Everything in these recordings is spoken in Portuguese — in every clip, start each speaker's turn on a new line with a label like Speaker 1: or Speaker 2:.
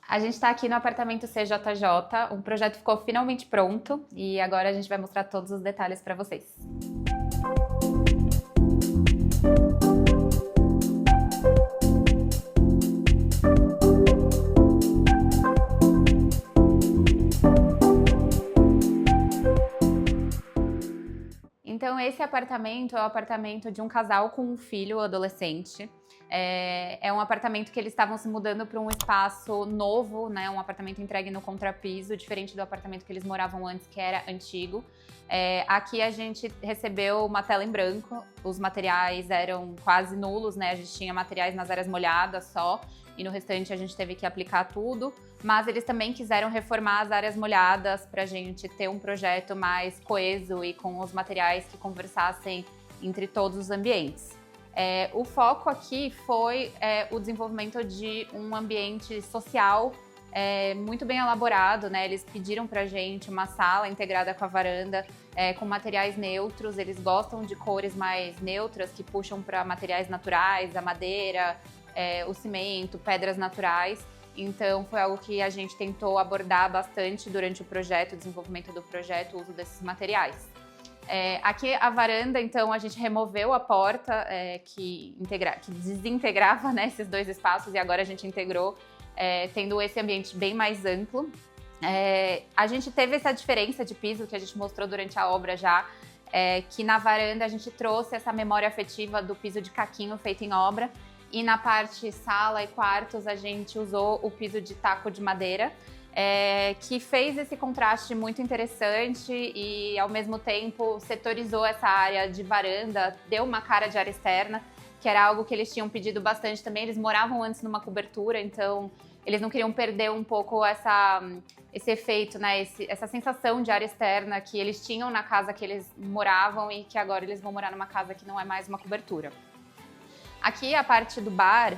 Speaker 1: A gente está aqui no apartamento CJJ, o projeto ficou finalmente pronto e agora a gente vai mostrar todos os detalhes para vocês. Então esse apartamento é o apartamento de um casal com um filho adolescente. É um apartamento que eles estavam se mudando para um espaço novo, né? Um apartamento entregue no contrapiso, diferente do apartamento que eles moravam antes, que era antigo. Aqui a gente recebeu uma tela em branco, os materiais eram quase nulos, né? A gente tinha materiais nas áreas molhadas só, e no restante a gente teve que aplicar tudo. Mas eles também quiseram reformar as áreas molhadas para a gente ter um projeto mais coeso e com os materiais que conversassem entre todos os ambientes. O foco aqui foi o desenvolvimento de um ambiente social muito bem elaborado, né? Eles pediram pra gente uma sala integrada com a varanda, com materiais neutros. Eles gostam de cores mais neutras, que puxam para materiais naturais, a madeira, o cimento, pedras naturais. Então foi algo que a gente tentou abordar bastante durante o projeto, o desenvolvimento do projeto, o uso desses materiais. Aqui a varanda, então, a gente removeu a porta que desintegrava, né, esses dois espaços, e agora a gente integrou, tendo esse ambiente bem mais amplo. A gente teve essa diferença de piso que a gente mostrou durante a obra já, que na varanda a gente trouxe essa memória afetiva do piso de caquinho feito em obra, e na parte sala e quartos a gente usou o piso de taco de madeira, que fez esse contraste muito interessante e, ao mesmo tempo, setorizou essa área de varanda, deu uma cara de área externa, que era algo que eles tinham pedido bastante também. Eles moravam antes numa cobertura, então eles não queriam perder um pouco esse efeito, né? Essa sensação de área externa que eles tinham na casa que eles moravam e que agora eles vão morar numa casa que não é mais uma cobertura. Aqui a parte do bar,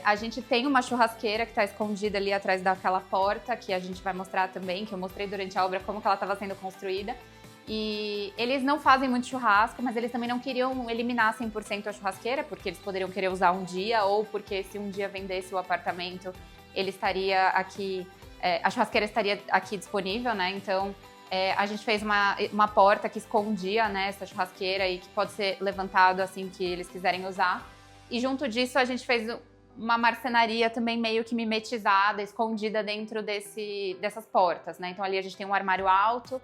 Speaker 1: a gente tem uma churrasqueira que está escondida ali atrás daquela porta, que a gente vai mostrar também, que eu mostrei durante a obra como que ela estava sendo construída. E eles não fazem muito churrasco, mas eles também não queriam eliminar 100% a churrasqueira, porque eles poderiam querer usar um dia, ou porque se um dia vendesse o apartamento, ele estaria aqui, a churrasqueira estaria aqui disponível, né? Então a gente fez uma porta que escondia, né, essa churrasqueira e que pode ser levantado assim que eles quiserem usar. E junto disso a gente fez uma marcenaria também meio que mimetizada, escondida dentro dessas portas, né? Então ali a gente tem um armário alto,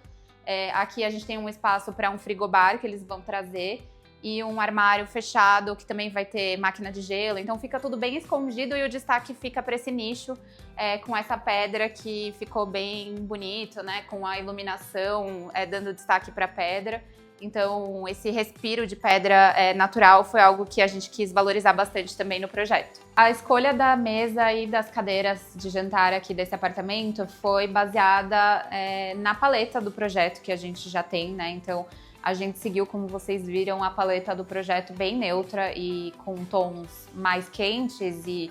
Speaker 1: aqui a gente tem um espaço para um frigobar que eles vão trazer e um armário fechado que também vai ter máquina de gelo. Então fica tudo bem escondido e o destaque fica para esse nicho com essa pedra que ficou bem bonito, né? Com a iluminação dando destaque para a pedra. Então, esse respiro de pedra natural foi algo que a gente quis valorizar bastante também no projeto. A escolha da mesa e das cadeiras de jantar aqui desse apartamento foi baseada na paleta do projeto que a gente já tem, né? Então, a gente seguiu, como vocês viram, a paleta do projeto bem neutra e com tons mais quentes e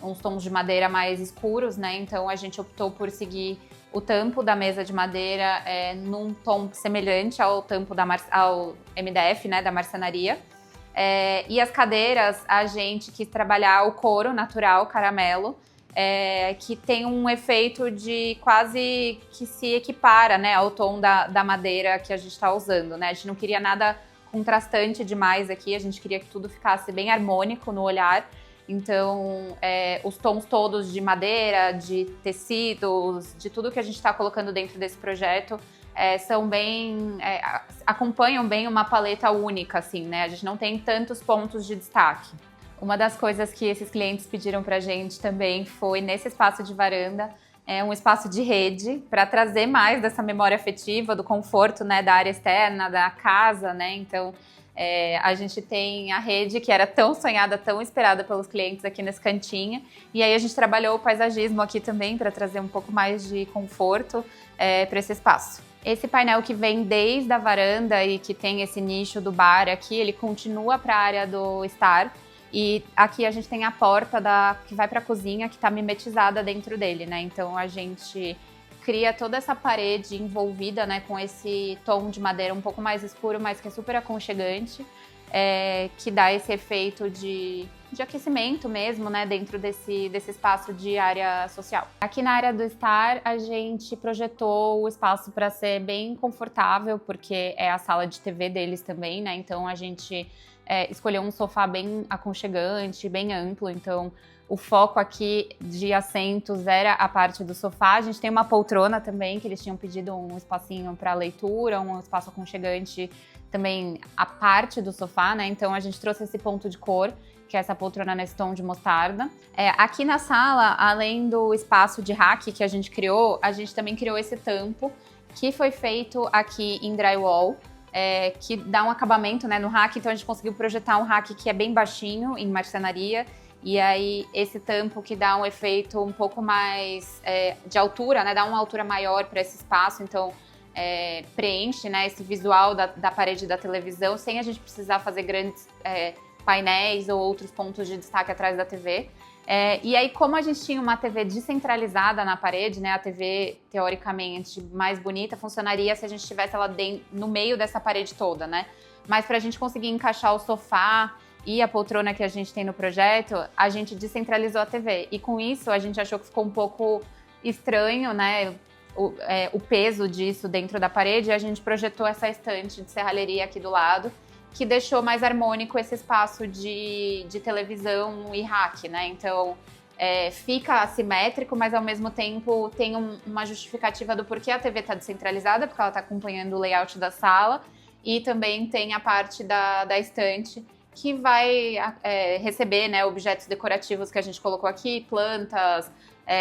Speaker 1: uns tons de madeira mais escuros, né? Então, a gente optou por seguir o tampo da mesa de madeira num tom semelhante ao tampo ao MDF, né, da marcenaria. E as cadeiras, a gente quis trabalhar o couro natural, caramelo, que tem um efeito de quase que se equipara, né, ao tom da madeira que a gente está usando, né? A gente não queria nada contrastante demais aqui, a gente queria que tudo ficasse bem harmônico no olhar. Então, os tons todos de madeira, de tecidos, de tudo que a gente está colocando dentro desse projeto são bem, acompanham bem uma paleta única, assim, né? A gente não tem tantos pontos de destaque. Uma das coisas que esses clientes pediram pra gente também foi, nesse espaço de varanda, um espaço de rede para trazer mais dessa memória afetiva, do conforto, né, da área externa, da casa, né? Então, a gente tem a rede que era tão sonhada, tão esperada pelos clientes aqui nesse cantinho. E aí a gente trabalhou o paisagismo aqui também para trazer um pouco mais de conforto para esse espaço. Esse painel que vem desde a varanda e que tem esse nicho do bar aqui, ele continua para a área do estar. E aqui a gente tem a porta que vai para a cozinha, que está mimetizada dentro dele, né? Então a gente cria toda essa parede envolvida, né, com esse tom de madeira um pouco mais escuro, mas que é super aconchegante, que dá esse efeito de de aquecimento mesmo, né, dentro desse espaço de área social. Aqui na área do estar, a gente projetou o espaço para ser bem confortável, porque é a sala de TV deles também, né, então a gente escolheu um sofá bem aconchegante, bem amplo, então o foco aqui de assentos era a parte do sofá. A gente tem uma poltrona também, que eles tinham pedido um espacinho para leitura, um espaço aconchegante também a parte do sofá, né? Então a gente trouxe esse ponto de cor, que é essa poltrona nesse tom de mostarda. Aqui na sala, além do espaço de rack que a gente também criou esse tampo, que foi feito aqui em drywall, que dá um acabamento, né, no rack. Então a gente conseguiu projetar um rack que é bem baixinho, em marcenaria, e aí esse tampo que dá um efeito um pouco mais de altura, né, dá uma altura maior para esse espaço, então preenche, né, esse visual da parede da televisão, sem a gente precisar fazer grandes painéis ou outros pontos de destaque atrás da TV. E aí, como a gente tinha uma TV descentralizada na parede, né, a TV teoricamente mais bonita funcionaria se a gente tivesse ela no meio dessa parede toda, né? Mas para a gente conseguir encaixar o sofá e a poltrona que a gente tem no projeto, a gente descentralizou a TV. E com isso, a gente achou que ficou um pouco estranho, né, o peso disso dentro da parede, e a gente projetou essa estante de serralheria aqui do lado, que deixou mais harmônico esse espaço de televisão e rack, né? Então, fica assimétrico, mas ao mesmo tempo tem uma justificativa do porquê a TV está descentralizada, porque ela está acompanhando o layout da sala, e também tem a parte da estante, que vai receber, né, objetos decorativos que a gente colocou aqui, plantas,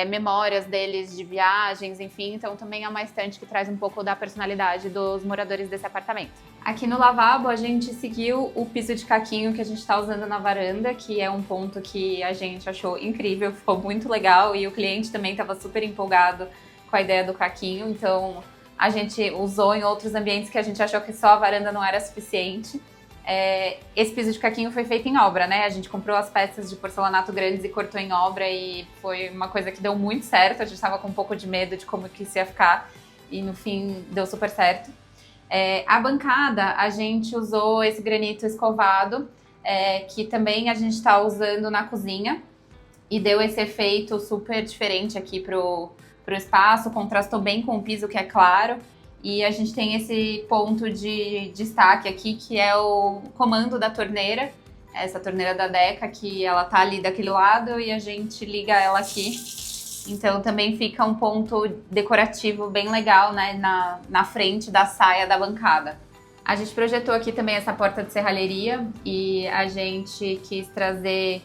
Speaker 1: memórias deles de viagens, enfim. Então também é uma estante que traz um pouco da personalidade dos moradores desse apartamento. Aqui no lavabo a gente seguiu o piso de caquinho que a gente está usando na varanda, que é um ponto que a gente achou incrível, ficou muito legal, e o cliente também estava super empolgado com a ideia do caquinho, então a gente usou em outros ambientes que a gente achou que só a varanda não era suficiente. Esse piso de caquinho foi feito em obra, né? A gente comprou as peças de porcelanato grandes e cortou em obra, e foi uma coisa que deu muito certo. A gente estava com um pouco de medo de como que isso ia ficar, e no fim deu super certo. A bancada, a gente usou esse granito escovado, que também a gente está usando na cozinha, e deu esse efeito super diferente aqui pro espaço, contrastou bem com o piso, que é claro. E a gente tem esse ponto de destaque aqui, que é o comando da torneira, essa torneira da Deca, que ela tá ali daquele lado e a gente liga ela aqui. Então também fica um ponto decorativo bem legal, né, na frente da saia da bancada. A gente projetou aqui também essa porta de serralheria, e a gente quis trazer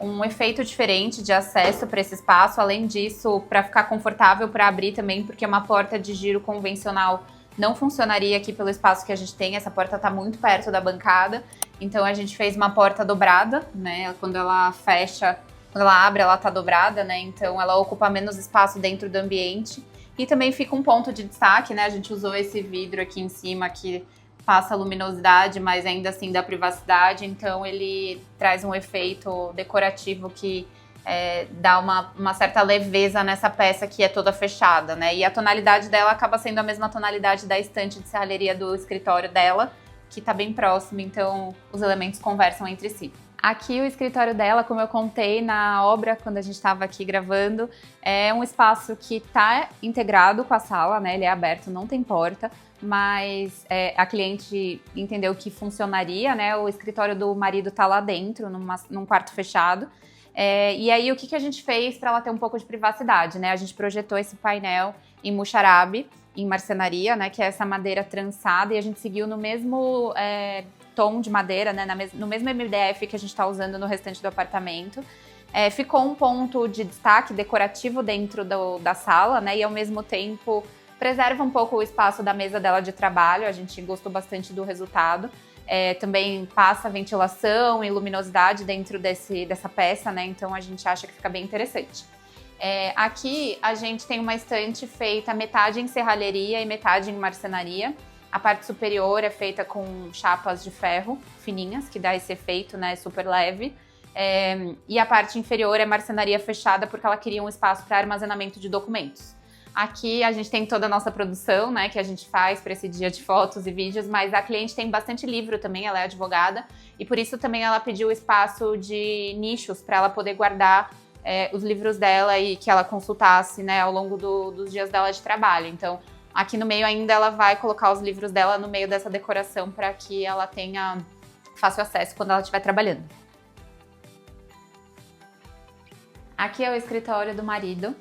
Speaker 1: um efeito diferente de acesso para esse espaço. Além disso, para ficar confortável para abrir também, porque uma porta de giro convencional não funcionaria aqui pelo espaço que a gente tem. Essa porta está muito perto da bancada, então a gente fez uma porta dobrada, né? Quando ela fecha, quando ela abre, ela está dobrada, né? Então ela ocupa menos espaço dentro do ambiente, e também fica um ponto de destaque, né? A gente usou esse vidro aqui em cima que passa luminosidade, mas ainda assim dá privacidade, então ele traz um efeito decorativo que dá uma certa leveza nessa peça que é toda fechada, né? E a tonalidade dela acaba sendo a mesma tonalidade da estante de serralheria do escritório dela, que tá bem próximo, então os elementos conversam entre si. Aqui o escritório dela, como eu contei na obra quando a gente estava aqui gravando, é um espaço que está integrado com a sala, né? Ele é aberto, não tem porta, mas a cliente entendeu que funcionaria, né? O escritório do marido tá lá dentro, num quarto fechado. E aí o que a gente fez para ela ter um pouco de privacidade, né? A gente projetou esse painel em muxarabe, em marcenaria, né? Que é essa madeira trançada, e a gente seguiu no mesmo tom de madeira, né? No mesmo MDF que a gente está usando no restante do apartamento. Ficou um ponto de destaque decorativo dentro da sala, né? E ao mesmo tempo preserva um pouco o espaço da mesa dela de trabalho. A gente gostou bastante do resultado. Também passa ventilação e luminosidade dentro dessa peça, né? Então a gente acha que fica bem interessante. Aqui a gente tem uma estante feita metade em serralheria e metade em marcenaria. A parte superior é feita com chapas de ferro fininhas, que dá esse efeito, né, super leve. E a parte inferior é marcenaria fechada, porque ela queria um espaço para armazenamento de documentos. Aqui a gente tem toda a nossa produção, né, que a gente faz para esse dia de fotos e vídeos, mas a cliente tem bastante livro também, ela é advogada, e por isso também ela pediu espaço de nichos para ela poder guardar os livros dela e que ela consultasse, né, ao longo dos dias dela de trabalho. Então, aqui no meio ainda ela vai colocar os livros dela no meio dessa decoração para que ela tenha fácil acesso quando ela estiver trabalhando. Aqui é o escritório do marido.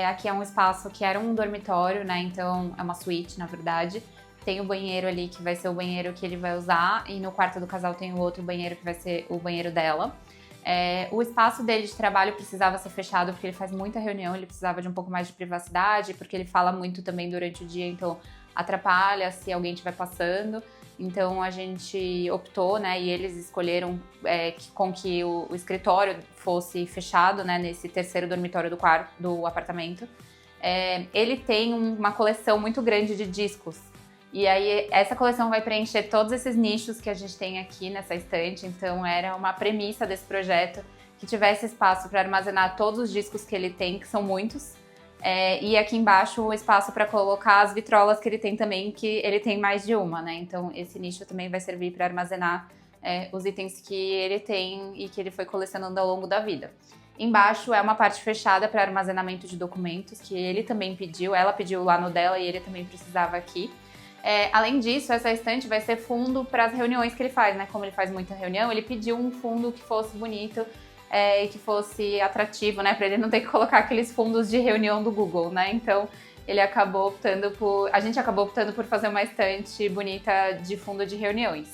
Speaker 1: Aqui é um espaço que era um dormitório, né? Então é uma suíte, na verdade. Tem o banheiro ali que vai ser o banheiro que ele vai usar e no quarto do casal tem o outro banheiro que vai ser o banheiro dela. O espaço dele de trabalho precisava ser fechado porque ele faz muita reunião, ele precisava de um pouco mais de privacidade, porque ele fala muito também durante o dia, então atrapalha se alguém estiver passando. Então a gente optou, né, e eles escolheram com que o escritório fosse fechado, né, nesse terceiro dormitório do apartamento. Ele tem uma coleção muito grande de discos. E aí essa coleção vai preencher todos esses nichos que a gente tem aqui nessa estante. Então era uma premissa desse projeto que tivesse espaço para armazenar todos os discos que ele tem, que são muitos. E aqui embaixo o espaço para colocar as vitrolas que ele tem também, que ele tem mais de uma, né? Então esse nicho também vai servir para armazenar os itens que ele tem e que ele foi colecionando ao longo da vida. Embaixo é uma parte fechada para armazenamento de documentos, que ele também pediu, ela pediu lá no dela e ele também precisava aqui. Além disso, essa estante vai ser fundo para as reuniões que ele faz, né? Como ele faz muita reunião, ele pediu um fundo que fosse bonito, e que fosse atrativo, né, para ele não ter que colocar aqueles fundos de reunião do Google, né? Então ele acabou a gente acabou optando por fazer uma estante bonita de fundo de reuniões.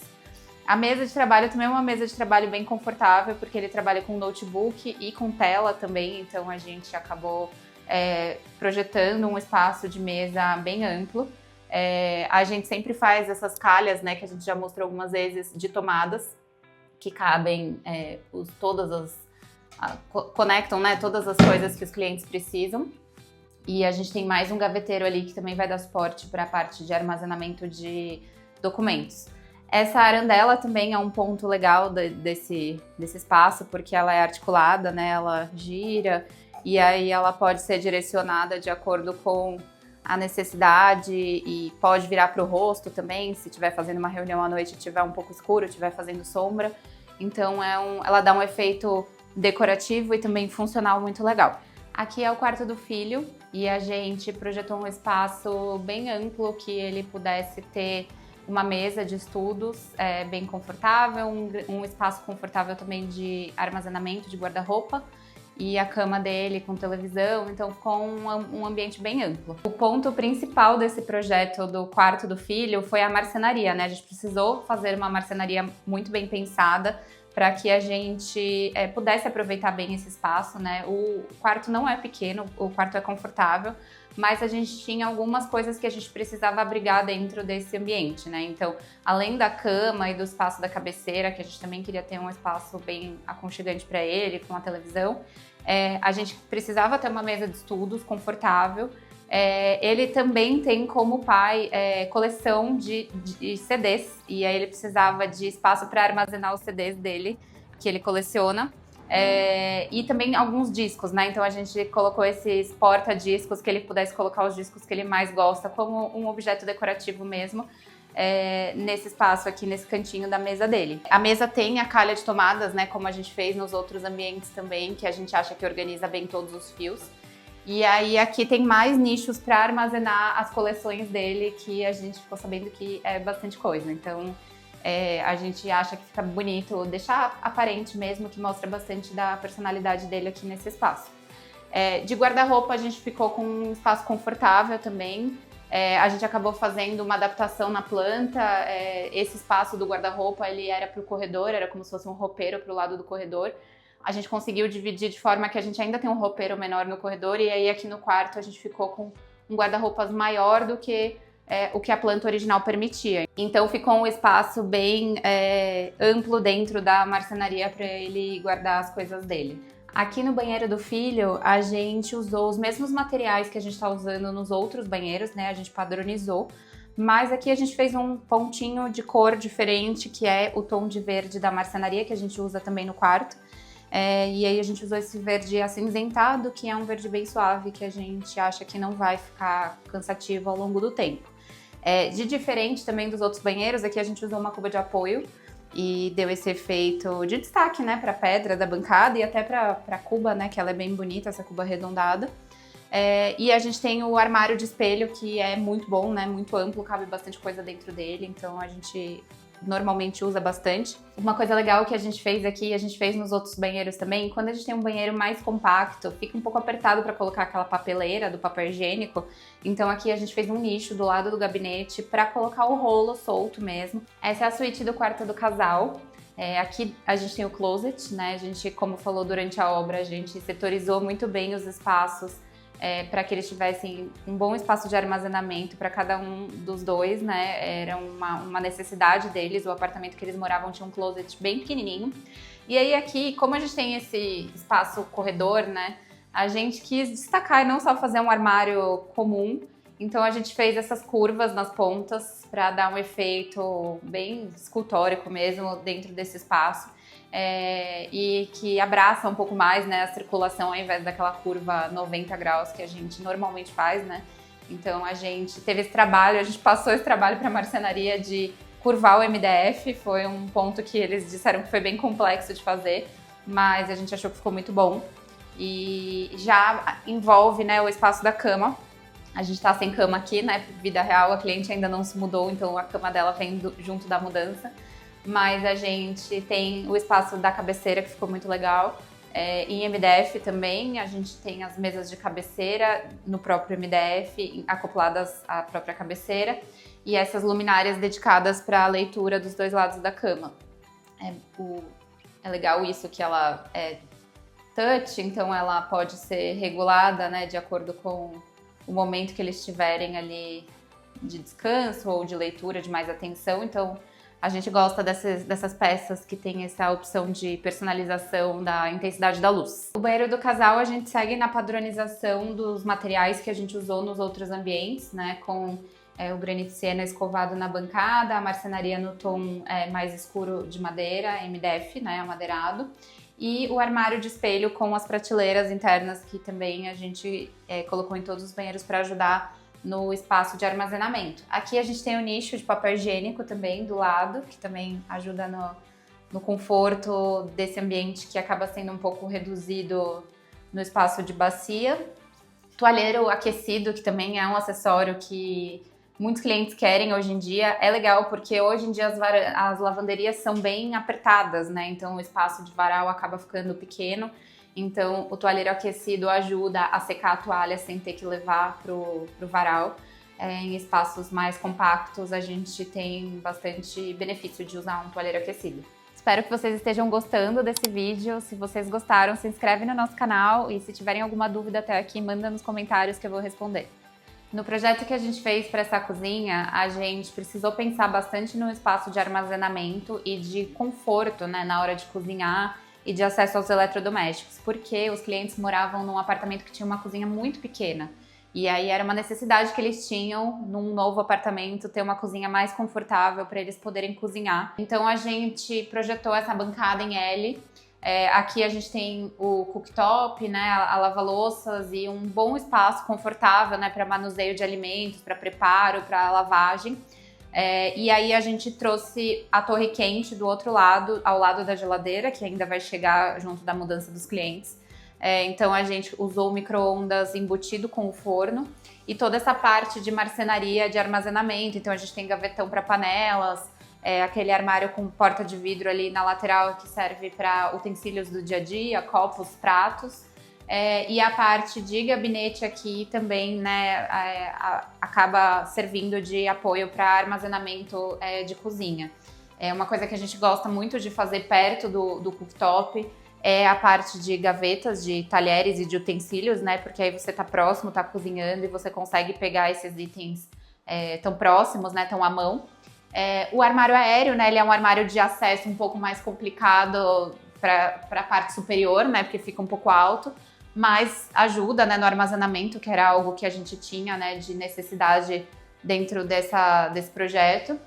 Speaker 1: A mesa de trabalho também é uma mesa de trabalho bem confortável, porque ele trabalha com notebook e com tela também, então a gente acabou projetando um espaço de mesa bem amplo. A gente sempre faz essas calhas, né, que a gente já mostrou algumas vezes, de tomadas, que cabem conectam, né, todas as coisas que os clientes precisam. E a gente tem mais um gaveteiro ali que também vai dar suporte para a parte de armazenamento de documentos. Essa arandela também é um ponto legal desse espaço, porque ela é articulada, né, ela gira e aí ela pode ser direcionada de acordo com a necessidade e pode virar para o rosto também, se estiver fazendo uma reunião à noite e estiver um pouco escuro, estiver fazendo sombra. Então ela dá um efeito decorativo e também funcional muito legal. Aqui é o quarto do filho e a gente projetou um espaço bem amplo que ele pudesse ter uma mesa de estudos bem confortável, um espaço confortável também de armazenamento de guarda-roupa e a cama dele com televisão, então ficou um ambiente bem amplo. O ponto principal desse projeto do quarto do filho foi a marcenaria, né? A gente precisou fazer uma marcenaria muito bem pensada para que a gente pudesse aproveitar bem esse espaço, né? O quarto não é pequeno, o quarto é confortável, mas a gente tinha algumas coisas que a gente precisava abrigar dentro desse ambiente, né? Então, além da cama e do espaço da cabeceira, que a gente também queria ter um espaço bem aconchegante para ele, com a televisão, a gente precisava ter uma mesa de estudos confortável. Ele também tem como pai coleção de CDs, e aí ele precisava de espaço para armazenar os CDs dele, que ele coleciona. E também alguns discos, né? Então a gente colocou esses porta-discos que ele pudesse colocar os discos que ele mais gosta como um objeto decorativo mesmo, nesse espaço aqui, nesse cantinho da mesa dele. A mesa tem a calha de tomadas, né? Como a gente fez nos outros ambientes também, que a gente acha que organiza bem todos os fios. E aí aqui tem mais nichos para armazenar as coleções dele, que a gente ficou sabendo que é bastante coisa. Então a gente acha que fica bonito, deixar aparente mesmo, que mostra bastante da personalidade dele aqui nesse espaço. De guarda-roupa a gente ficou com um espaço confortável também. A gente acabou fazendo uma adaptação na planta. Esse espaço do guarda-roupa ele era para o corredor, era como se fosse um roupeiro para o lado do corredor. A gente conseguiu dividir de forma que a gente ainda tem um roupeiro menor no corredor, e aí aqui no quarto a gente ficou com um guarda-roupas maior do que o que a planta original permitia. Então ficou um espaço bem amplo dentro da marcenaria para ele guardar as coisas dele. Aqui no banheiro do filho, a gente usou os mesmos materiais que a gente está usando nos outros banheiros, né? A gente padronizou, mas aqui a gente fez um pontinho de cor diferente, que é o tom de verde da marcenaria, que a gente usa também no quarto. E aí a gente usou esse verde acinzentado, que é um verde bem suave, que a gente acha que não vai ficar cansativo ao longo do tempo. De diferente também dos outros banheiros, aqui a gente usou uma cuba de apoio e deu esse efeito de destaque, né, para a pedra da bancada e até para a cuba, né, que ela é bem bonita, essa cuba arredondada. E a gente tem o armário de espelho, que é muito bom, né, muito amplo, cabe bastante coisa dentro dele, então a gente normalmente usa bastante. Uma coisa legal que a gente fez aqui, a gente fez nos outros banheiros também, quando a gente tem um banheiro mais compacto, fica um pouco apertado para colocar aquela papeleira do papel higiênico, então aqui a gente fez um nicho do lado do gabinete para colocar o rolo solto mesmo. Essa é a suíte do quarto do casal. Aqui a gente tem o closet, né? A gente, como falou durante a obra, a gente setorizou muito bem os espaços para que eles tivessem um bom espaço de armazenamento para cada um dos dois, né? Era uma necessidade deles, o apartamento que eles moravam tinha um closet bem pequenininho. E aí aqui, como a gente tem esse espaço corredor, né? A gente quis destacar e não só fazer um armário comum, então a gente fez essas curvas nas pontas para dar um efeito bem escultórico mesmo dentro desse espaço. E que abraça um pouco mais, né, a circulação ao invés daquela curva 90 graus que a gente normalmente faz, né? Então a gente teve esse trabalho, a gente passou esse trabalho para a marcenaria de curvar o MDF, foi um ponto que eles disseram que foi bem complexo de fazer, mas a gente achou que ficou muito bom. E já envolve, né, o espaço da cama. A gente tá sem cama aqui, né, vida real, a cliente ainda não se mudou, então a cama dela vem junto da mudança. Mas a gente tem o espaço da cabeceira, que ficou muito legal. Em MDF também, a gente tem as mesas de cabeceira no próprio MDF, acopladas à própria cabeceira. E essas luminárias dedicadas para a leitura dos dois lados da cama. É legal isso, que ela é touch, então ela pode ser regulada, né, de acordo com o momento que eles estiverem ali de descanso ou de leitura, de mais atenção. Então, a gente gosta dessas peças que tem essa opção de personalização da intensidade da luz. O banheiro do casal, a gente segue na padronização dos materiais que a gente usou nos outros ambientes, né? Com o granito siena escovado na bancada, a marcenaria no tom mais escuro de madeira, MDF, né? Amadeirado. E o armário de espelho com as prateleiras internas, que também a gente colocou em todos os banheiros para ajudar no espaço de armazenamento. Aqui a gente tem o nicho de papel higiênico também do lado, que também ajuda no conforto desse ambiente que acaba sendo um pouco reduzido no espaço de bacia. Toalheiro aquecido, que também é um acessório que muitos clientes querem hoje em dia. É legal porque hoje em dia as lavanderias são bem apertadas, né? Então o espaço de varal acaba ficando pequeno. Então, o toalheiro aquecido ajuda a secar a toalha sem ter que levar pro varal. Em espaços mais compactos, a gente tem bastante benefício de usar um toalheiro aquecido. Espero que vocês estejam gostando desse vídeo. Se vocês gostaram, se inscreve no nosso canal e se tiverem alguma dúvida até aqui, manda nos comentários que eu vou responder. No projeto que a gente fez para essa cozinha, a gente precisou pensar bastante no espaço de armazenamento e de conforto, né, na hora de cozinhar e de acesso aos eletrodomésticos, porque os clientes moravam num apartamento que tinha uma cozinha muito pequena. E aí era uma necessidade que eles tinham, num novo apartamento, ter uma cozinha mais confortável para eles poderem cozinhar. Então a gente projetou essa bancada em L. Aqui a gente tem o cooktop, né, a lava-louças e um bom espaço confortável, né, para manuseio de alimentos, para preparo, para lavagem. E aí a gente trouxe a torre quente do outro lado, ao lado da geladeira, que ainda vai chegar junto da mudança dos clientes. Então a gente usou o micro-ondas embutido com o forno e toda essa parte de marcenaria de armazenamento. Então a gente tem gavetão para panelas, aquele armário com porta de vidro ali na lateral que serve para utensílios do dia a dia, copos, pratos. E a parte de gabinete aqui também, né, acaba servindo de apoio para armazenamento de cozinha. Uma coisa que a gente gosta muito de fazer perto do cooktop é a parte de gavetas, de talheres e de utensílios, né, porque aí você tá próximo, tá cozinhando e você consegue pegar esses itens tão próximos, né, tão à mão. O armário aéreo, né, ele é um armário de acesso um pouco mais complicado para a parte superior, né, porque fica um pouco alto, mas ajuda, né, no armazenamento, que era algo que a gente tinha, né, de necessidade dentro desse projeto.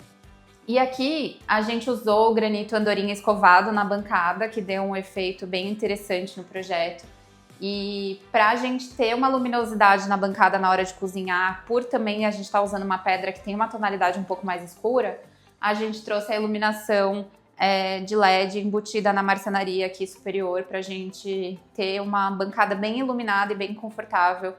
Speaker 1: E aqui a gente usou o granito andorinha escovado na bancada, que deu um efeito bem interessante no projeto. E para a gente ter uma luminosidade na bancada na hora de cozinhar, por também a gente estar usando uma pedra que tem uma tonalidade um pouco mais escura, a gente trouxe a iluminação de LED embutida na marcenaria aqui superior para a gente ter uma bancada bem iluminada e bem confortável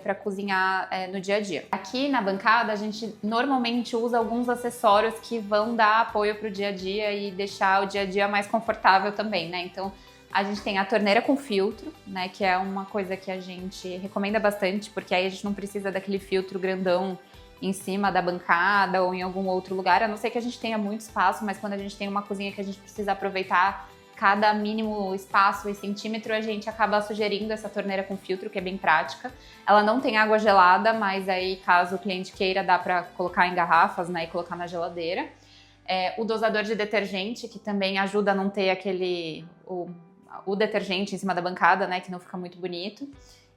Speaker 1: para cozinhar no dia a dia. Aqui na bancada a gente normalmente usa alguns acessórios que vão dar apoio para o dia a dia e deixar o dia a dia mais confortável também, né? Então a gente tem a torneira com filtro, né? Que é uma coisa que a gente recomenda bastante, porque aí a gente não precisa daquele filtro grandão em cima da bancada ou em algum outro lugar, a não ser que a gente tenha muito espaço, mas quando a gente tem uma cozinha que a gente precisa aproveitar cada mínimo espaço e centímetro, a gente acaba sugerindo essa torneira com filtro, que é bem prática. Ela não tem água gelada, mas aí caso o cliente queira, dá para colocar em garrafas, né, e colocar na geladeira. O dosador de detergente, que também ajuda a não ter o detergente em cima da bancada, né, que não fica muito bonito.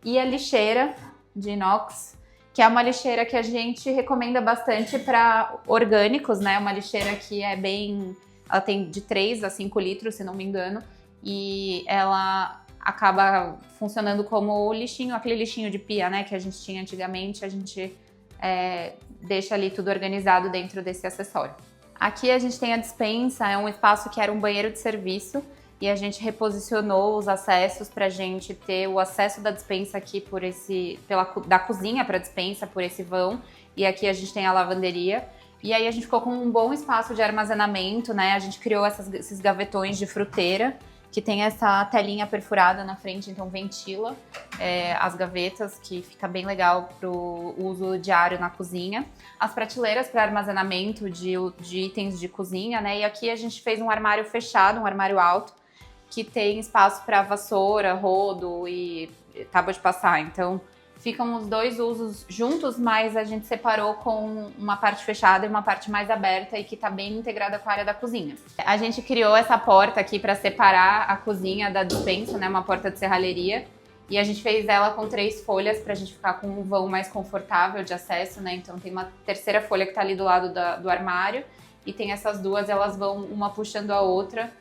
Speaker 1: E a lixeira de inox, que é uma lixeira que a gente recomenda bastante para orgânicos, né, uma lixeira que é bem... Ela tem de 3 a 5 litros, se não me engano, e ela acaba funcionando como o lixinho, aquele lixinho de pia, né, que a gente tinha antigamente, a gente deixa ali tudo organizado dentro desse acessório. Aqui a gente tem a despensa, é um espaço que era um banheiro de serviço, e a gente reposicionou os acessos para a gente ter o acesso da despensa aqui da cozinha para a despensa por esse vão, e aqui a gente tem a lavanderia. E aí a gente ficou com um bom espaço de armazenamento, né? A gente criou esses gavetões de fruteira, que tem essa telinha perfurada na frente, então ventila as gavetas, que fica bem legal para o uso diário na cozinha. As prateleiras para armazenamento de itens de cozinha, né? E aqui a gente fez um armário fechado, um armário alto, que tem espaço para vassoura, rodo e tábua de passar. Então ficam os dois usos juntos, mas a gente separou com uma parte fechada e uma parte mais aberta e que está bem integrada com a área da cozinha. A gente criou essa porta aqui para separar a cozinha da despensa, né, uma porta de serralheria, e a gente fez ela com 3 folhas para a gente ficar com um vão mais confortável de acesso, né? Então tem uma terceira folha que está ali do lado do armário e tem essas duas, elas vão uma puxando a outra.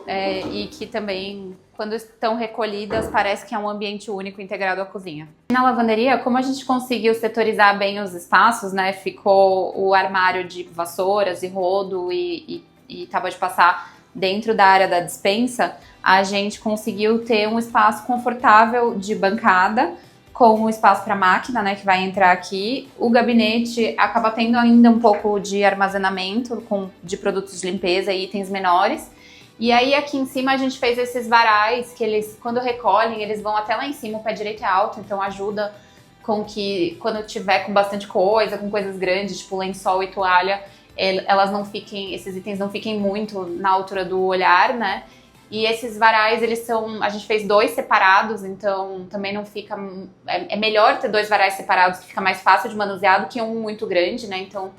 Speaker 1: E que também, quando estão recolhidas, parece que é um ambiente único integrado à cozinha. Na lavanderia, como a gente conseguiu setorizar bem os espaços, né, ficou o armário de vassouras e rodo e tábua de passar dentro da área da despensa, a gente conseguiu ter um espaço confortável de bancada, com um espaço para máquina, né, que vai entrar aqui. O gabinete acaba tendo ainda um pouco de armazenamento de produtos de limpeza e itens menores. E aí aqui em cima a gente fez esses varais que eles, quando recolhem, eles vão até lá em cima, o pé direito é alto, então ajuda com que quando tiver com bastante coisa, com coisas grandes, tipo lençol e toalha, esses itens não fiquem muito na altura do olhar, né? E esses varais, a gente fez 2 separados, então também não fica... É melhor ter 2 varais separados, que fica mais fácil de manusear do que um muito grande, né? Então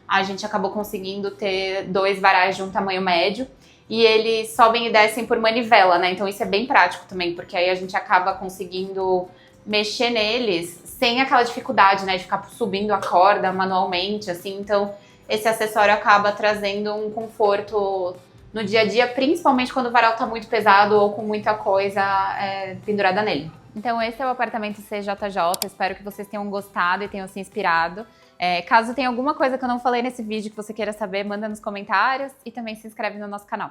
Speaker 1: a gente acabou conseguindo ter 2 varais de um tamanho médio. E eles sobem e descem por manivela, né? Então isso é bem prático também, porque aí a gente acaba conseguindo mexer neles sem aquela dificuldade, né? De ficar subindo a corda manualmente, assim. Então esse acessório acaba trazendo um conforto no dia a dia, principalmente quando o varal tá muito pesado ou com muita coisa pendurada nele. Então esse é o apartamento CJJ, espero que vocês tenham gostado e tenham se inspirado. Caso tenha alguma coisa que eu não falei nesse vídeo que você queira saber, manda nos comentários e também se inscreve no nosso canal.